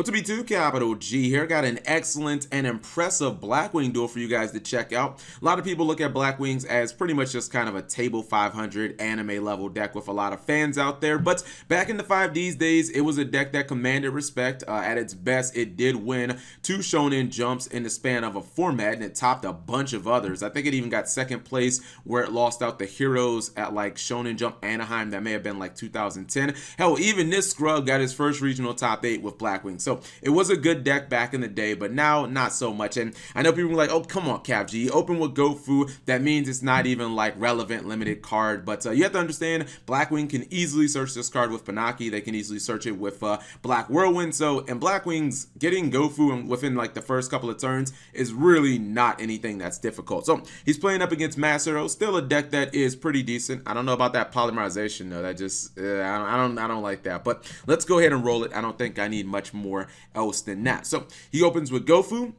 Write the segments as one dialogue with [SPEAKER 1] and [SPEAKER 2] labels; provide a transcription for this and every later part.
[SPEAKER 1] What's up, Dp-Ygo here. Got an excellent and impressive Blackwing duel for you guys to check out. A lot of people look at Blackwings as pretty much just kind of a table 500 anime level deck with a lot of fans out there, but back in the 5Ds days, it was a deck that commanded respect. At its best, it did win 2 Shonen Jumps in the span of a format, and it topped a bunch of others. I think it even got second place where it lost out the Heroes at like Shonen Jump Anaheim. That may have been like 2010. Hell, even this scrub got his first regional top 8 with Blackwing. So it was a good deck back in the day, but now not so much. And I know people are like, oh, come on, Cap G, open with Gofu. That means it's not even like relevant limited card. But you have to understand, Blackwing can easily search this card with Panaki. They can easily search it with Black Whirlwind. So in Blackwings, getting Gofu within like the first couple of turns is really not anything that's difficult. So he's playing up against Macero, still a deck that is pretty decent. I don't know about that polymerization though. That just I don't like that. But let's go ahead and roll it. I don't think I need much more else than that. So he opens with Gofu.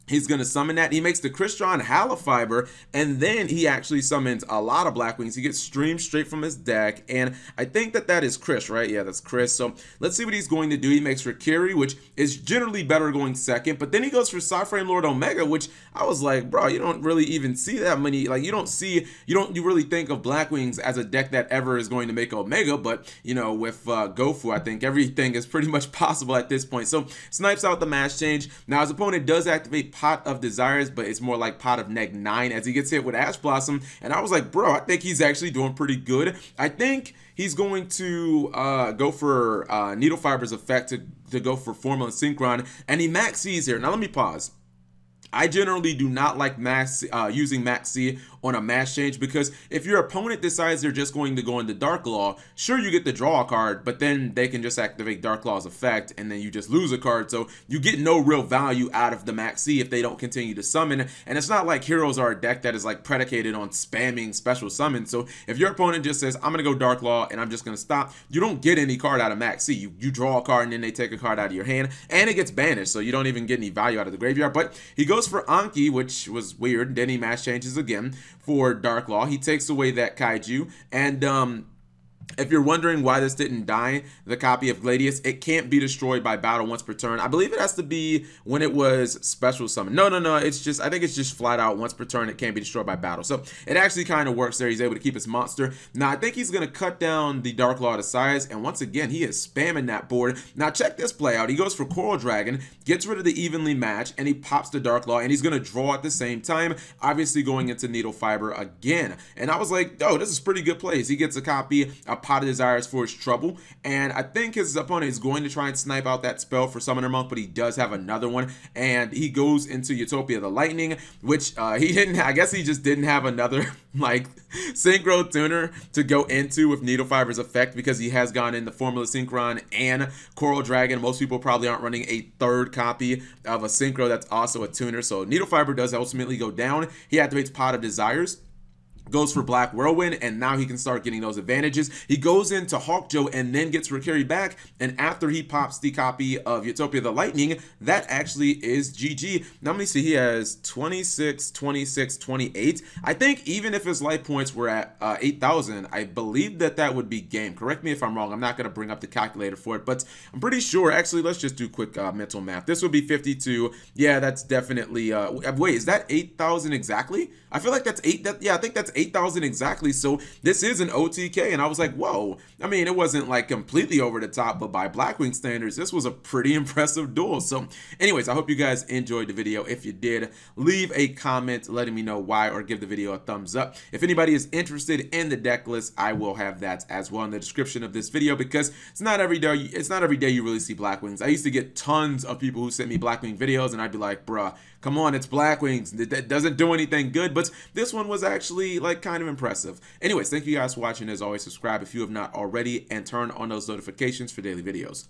[SPEAKER 1] He's going to summon that. He makes the Crystron Halofiber, and then he actually summons a lot of Blackwings. He gets streamed straight from his deck, and I think that is Chris, right? Yeah, that's Chris. So let's see what he's going to do. He makes Rikiri, which is generally better going second, but then he goes for Psyframe Lord Omega, which I was like, bro, you don't really even see that many. Like, you really think of Blackwings as a deck that ever is going to make Omega, but, you know, with Gofu, I think everything is pretty much possible at this point. So snipes out the mash change. Now, his opponent does activate Pot of Desires, but it's more like Pot of Neg-9 as he gets hit with Ash Blossom, and I was like, bro, I think he's actually doing pretty good. I think he's going to go for Needle Fiber's effect to go for Formula Synchron, and he Max C's here. Now let me pause. I generally do not like using Max C on a mash change, because if your opponent decides they're just going to go into Dark Law, sure, you get to draw a card, but then they can just activate Dark Law's effect and then you just lose a card. So you get no real value out of the Max C if they don't continue to summon. And it's not like Heroes are a deck that is like predicated on spamming special summons. So if your opponent just says, I'm going to go Dark Law and I'm just going to stop, you don't get any card out of Max C. You draw a card and then they take a card out of your hand and it gets banished. So you don't even get any value out of the graveyard. But he goes for Anki, which was weird. Then he mash changes again for Dark Law. He takes away that Kaiju, and if you're wondering why this didn't die, the copy of Gladius, it can't be destroyed by battle once per turn. I believe it has to be when it was special summon. No, it's just, I think it's just flat out once per turn it can't be destroyed by battle. So it actually kind of works there. He's able to keep his monster. Now I think he's going to cut down the Dark Law to size, and once again he is spamming that board. Now check this play out. He goes for Coral Dragon, gets rid of the evenly match, and he pops the Dark Law, and he's going to draw at the same time, obviously going into Needle Fiber again. And I was like, oh, this is pretty good plays. He gets a copy, a Pot of Desires for his trouble, and I think his opponent is going to try and snipe out that spell for Summoner Monk, but he does have another one, and he goes into Utopia the Lightning, which he didn't, I guess he just didn't have another like Synchro Tuner to go into with Needle Fiber's effect, because he has gone in the Formula Synchron and Coral Dragon. Most people probably aren't running a third copy of a Synchro that's also a tuner, so Needle Fiber does ultimately go down. He activates Pot of Desires, goes for Black Whirlwind, and now he can start getting those advantages. He goes into Hawkjoe and then gets Rikiri back, and after he pops the copy of Utopia the Lightning, that actually is GG. Now let me see, he has 26, 26, 28. I think even if his life points were at 8,000, I believe that would be game. Correct me if I'm wrong. I'm not going to bring up the calculator for it, but I'm pretty sure. Actually, let's just do quick mental math. This would be 52. Yeah, that's definitely, wait, is that 8,000 exactly? I feel like that's yeah, I think that's 8,000 exactly. So this is an OTK, and I was like, whoa. I mean, it wasn't like completely over the top, but by Blackwing standards, this was a pretty impressive duel. So anyways, I hope you guys enjoyed the video. If you did, leave a comment letting me know why, or give the video a thumbs up. If anybody is interested in the deck list, I will have that as well in the description of this video, because it's not every day you really see Blackwings. I used to get tons of people who sent me Blackwing videos, and I'd be like, bruh, come on, it's Blackwings. That doesn't do anything good, but this one was actually like kind of impressive. Anyways, thank you guys for watching. As always, subscribe if you have not already, and turn on those notifications for daily videos.